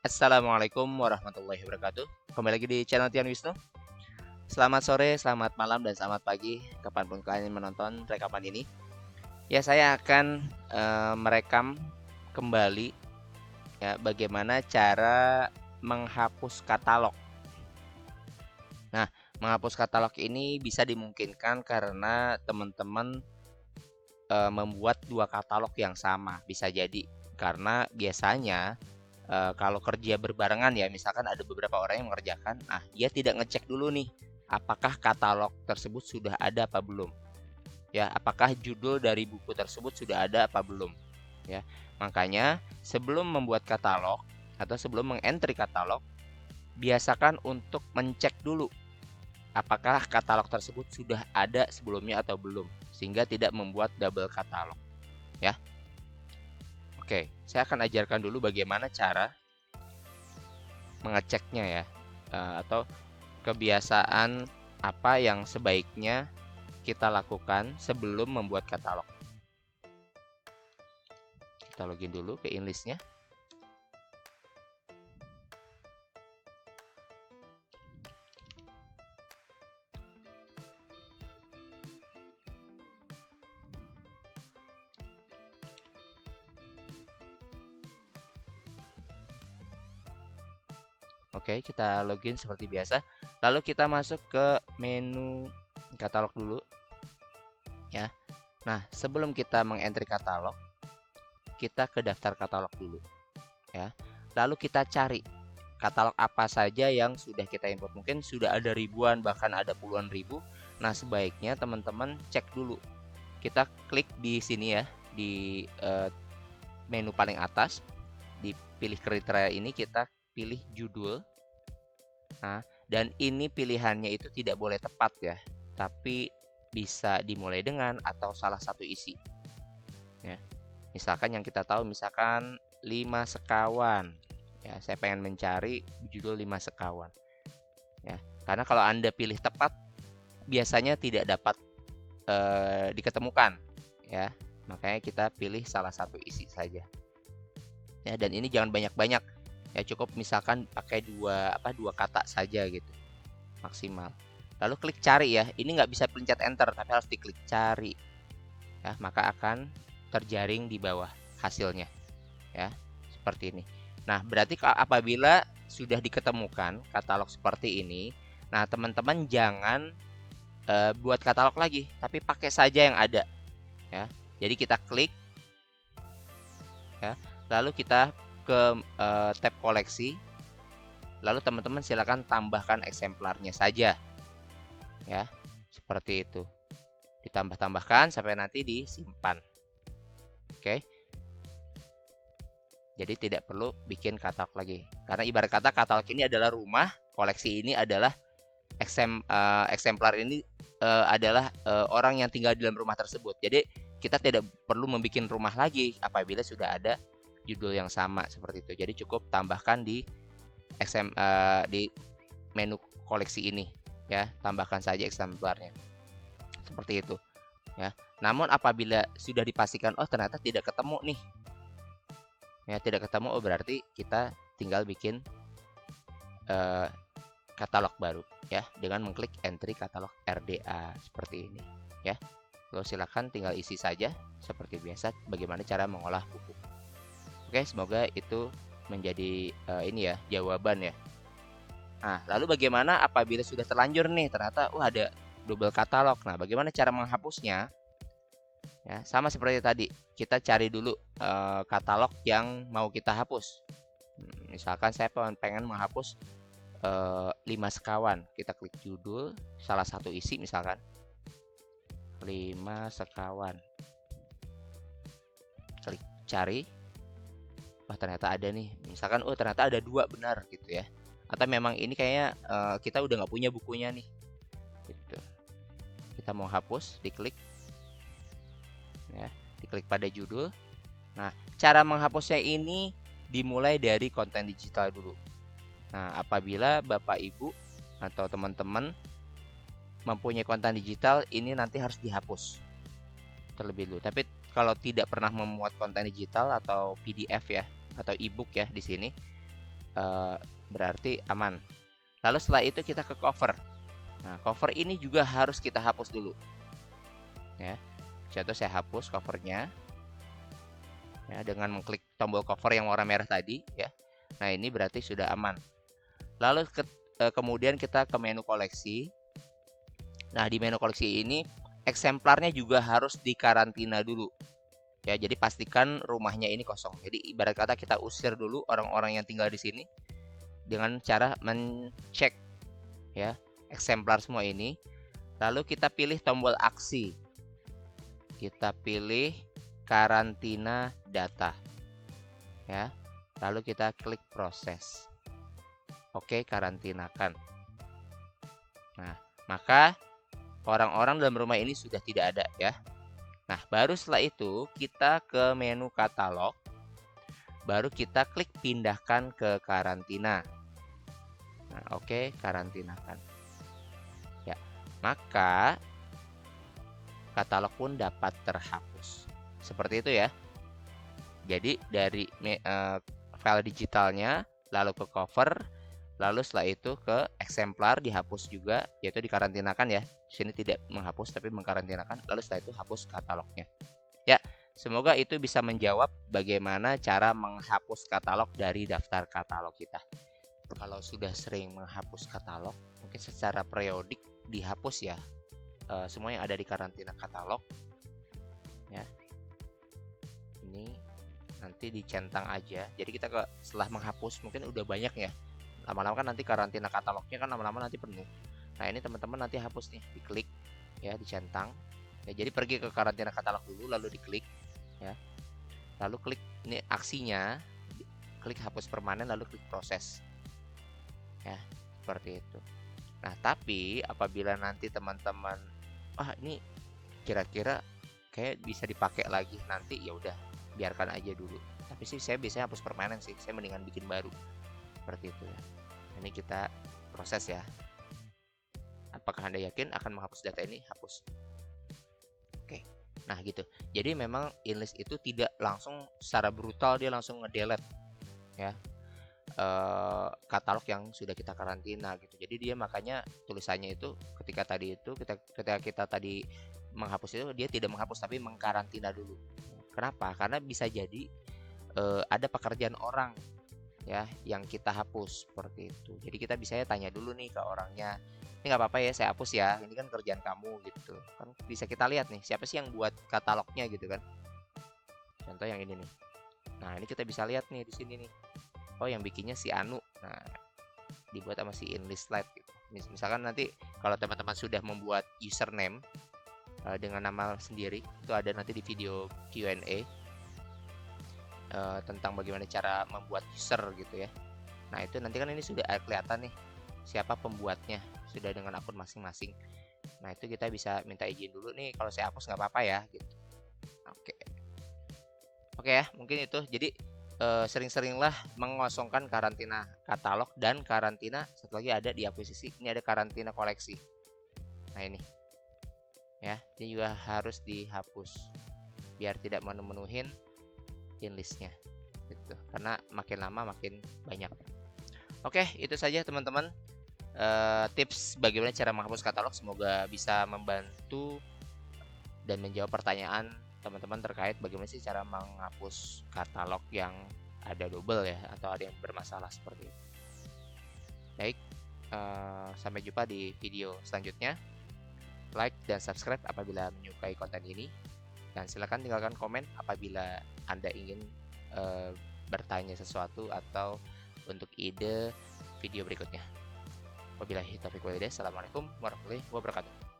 Assalamualaikum warahmatullahi wabarakatuh. Kembali lagi di channel Tian Wisnu. Selamat sore, selamat malam, dan selamat pagi kapanpun kalian menonton rekaman ini. Ya, saya akan merekam kembali ya bagaimana cara menghapus katalog. Nah, menghapus katalog ini bisa dimungkinkan karena teman-teman membuat dua katalog yang sama. Bisa jadi karena biasanya kalau kerja berbarengan ya, misalkan ada beberapa orang yang mengerjakan, nah dia tidak ngecek dulu nih, apakah katalog tersebut sudah ada apa belum, ya, apakah judul dari buku tersebut sudah ada apa belum, ya. Makanya sebelum membuat katalog atau sebelum mengentry katalog, biasakan untuk mencek dulu apakah katalog tersebut sudah ada sebelumnya atau belum, sehingga tidak membuat double katalog, ya. Oke, saya akan ajarkan dulu bagaimana cara mengeceknya ya, atau kebiasaan apa yang sebaiknya kita lakukan sebelum membuat katalog. Kita login dulu ke Inlist-nya. Oke, kita login seperti biasa. Lalu kita masuk ke menu katalog dulu ya. Nah, sebelum kita mengentry katalog, kita ke daftar katalog dulu ya. Lalu kita cari katalog apa saja yang sudah kita import. Mungkin sudah ada ribuan, bahkan ada puluhan ribu. Nah, sebaiknya teman-teman cek dulu. Kita klik di sini ya, di menu paling atas, dipilih kriteria ini, kita pilih judul. Nah, dan ini pilihannya itu tidak boleh tepat ya, tapi bisa dimulai dengan atau salah satu isi ya. Misalkan yang kita tahu, misalkan 5 sekawan ya, saya pengen mencari judul 5 sekawan ya. Karena kalau Anda pilih tepat, biasanya tidak dapat diketemukan ya. Makanya kita pilih salah satu isi saja ya, dan ini jangan banyak-banyak ya, cukup misalkan pakai dua kata saja gitu maksimal. Lalu klik cari ya, ini nggak bisa pencet enter tapi harus diklik cari ya, maka akan terjaring di bawah hasilnya ya, seperti ini. Nah, berarti apabila sudah diketemukan katalog seperti ini, nah teman-teman jangan buat katalog lagi, tapi pakai saja yang ada ya. Jadi kita klik ya, lalu kita ke tab koleksi, lalu teman-teman silakan tambahkan eksemplarnya saja ya, seperti itu. Ditambah-tambahkan sampai nanti disimpan. Oke, jadi tidak perlu bikin katalog lagi, karena ibarat kata katalog ini adalah rumah, koleksi ini adalah eksemplar ini adalah orang yang tinggal di dalam rumah tersebut. Jadi kita tidak perlu membuat rumah lagi apabila sudah ada judul yang sama seperti itu. Jadi cukup tambahkan di di menu koleksi ini ya, tambahkan saja eksemplarnya seperti itu ya. Namun apabila sudah dipastikan oh ternyata tidak ketemu nih ya, tidak ketemu, oh berarti kita tinggal bikin katalog baru ya, dengan mengklik entry katalog RDA seperti ini ya. Lalu silakan tinggal isi saja seperti biasa bagaimana cara mengolah buku. Oke, semoga itu menjadi ini ya, jawaban ya. Nah, lalu bagaimana apabila sudah terlanjur nih ternyata ada double katalog. Nah, bagaimana cara menghapusnya? Ya, sama seperti tadi, kita cari dulu katalog yang mau kita hapus. Misalkan saya pengen menghapus 5 sekawan, kita klik judul, salah satu isi misalkan 5 sekawan, klik cari, wah ternyata ada nih, misalkan ternyata ada 2 benar gitu ya, atau memang ini kayaknya kita udah nggak punya bukunya nih gitu. Kita mau hapus, diklik ya, diklik pada judul. Nah, cara menghapusnya ini dimulai dari konten digital dulu. Nah, apabila Bapak Ibu atau teman-teman mempunyai konten digital, ini nanti harus dihapus terlebih dulu. Tapi kalau tidak pernah memuat konten digital atau PDF ya, atau e-book ya di sini, berarti aman. Lalu setelah itu kita ke cover. Nah, cover ini juga harus kita hapus dulu. Ya, contoh saya hapus covernya. Ya, dengan mengklik tombol cover yang warna merah tadi. Ya, nah ini berarti sudah aman. Lalu kemudian kita ke menu koleksi. Nah, di menu koleksi ini eksemplarnya juga harus dikarantina dulu. Ya, jadi pastikan rumahnya ini kosong. Jadi ibarat kata kita usir dulu orang-orang yang tinggal di sini dengan cara mencek ya eksemplar semua ini. Lalu kita pilih tombol aksi. Kita pilih karantina data. Ya. Lalu kita klik proses. Oke, karantinakan. Nah, maka orang-orang dalam rumah ini sudah tidak ada ya. Nah, baru setelah itu kita ke menu katalog. Baru kita klik pindahkan ke karantina. Nah, oke, karantinakan. Ya, maka katalog pun dapat terhapus. Seperti itu ya. Jadi dari file digitalnya, lalu ke cover, lalu setelah itu ke eksemplar dihapus juga, yaitu dikarantinakan ya. Di sini tidak menghapus tapi mengkarantinakan. Lalu setelah itu hapus katalognya. Ya, semoga itu bisa menjawab bagaimana cara menghapus katalog dari daftar katalog kita. Kalau sudah sering menghapus katalog, mungkin secara periodik dihapus ya semua yang ada di karantina katalog. Ya, ini nanti dicentang aja. Jadi kita setelah menghapus mungkin udah banyak ya. Lama-lama kan nanti karantina katalognya kan lama-lama nanti penuh. Nah ini teman-teman nanti hapus nih, diklik ya, dicentang. Ya, jadi pergi ke karantina katalog dulu, lalu diklik ya. Lalu klik ini aksinya, klik hapus permanen, lalu klik proses. Ya, seperti itu. Nah, tapi apabila nanti teman-teman ini kira-kira kayak bisa dipakai lagi nanti, ya udah biarkan aja dulu. Tapi sih saya biasanya hapus permanen sih, saya mendingan bikin baru seperti itu ya. Ini kita proses ya. Apakah Anda yakin akan menghapus data ini? Hapus. Oke. Nah gitu. Jadi memang Inlist itu tidak langsung secara brutal dia langsung ngedelete ya katalog yang sudah kita karantina gitu. Jadi dia makanya tulisannya itu ketika kita tadi menghapus itu dia tidak menghapus tapi mengkarantina dulu. Kenapa? Karena bisa jadi ada pekerjaan orang ya yang kita hapus seperti itu. Jadi kita bisa tanya dulu nih ke orangnya, ini nggak apa-apa ya saya hapus ya, ini kan kerjaan kamu gitu kan. Bisa kita lihat nih siapa sih yang buat katalognya gitu kan. Contoh yang ini nih. Nah ini kita bisa lihat nih di sini nih, oh yang bikinnya si Anu. Nah dibuat sama si Inlistlite gitu. Misalkan nanti kalau teman-teman sudah membuat username dengan nama sendiri, itu ada nanti di video Q&A tentang bagaimana cara membuat user gitu ya. Nah itu nanti kan ini sudah kelihatan nih siapa pembuatnya, sudah dengan akun masing-masing. Nah itu kita bisa minta izin dulu nih, kalau saya hapus nggak apa-apa ya gitu. Oke ya, mungkin itu. Jadi sering-seringlah mengosongkan karantina katalog dan karantina satu lagi ada di akuisisi. Ini ada karantina koleksi. Nah ini ya, ini juga harus dihapus biar tidak memenuhin inlistnya gitu, karena makin lama makin banyak. Oke, itu saja teman-teman tips bagaimana cara menghapus katalog. Semoga bisa membantu dan menjawab pertanyaan teman-teman terkait bagaimana sih cara menghapus katalog yang ada double ya, atau ada yang bermasalah seperti itu. Baik, sampai jumpa di video selanjutnya. Like dan subscribe apabila menyukai konten ini, dan silakan tinggalkan komen apabila Anda ingin bertanya sesuatu atau untuk ide video berikutnya. Wabillahi taufiq wal hidayah. Assalamualaikum warahmatullahi wabarakatuh.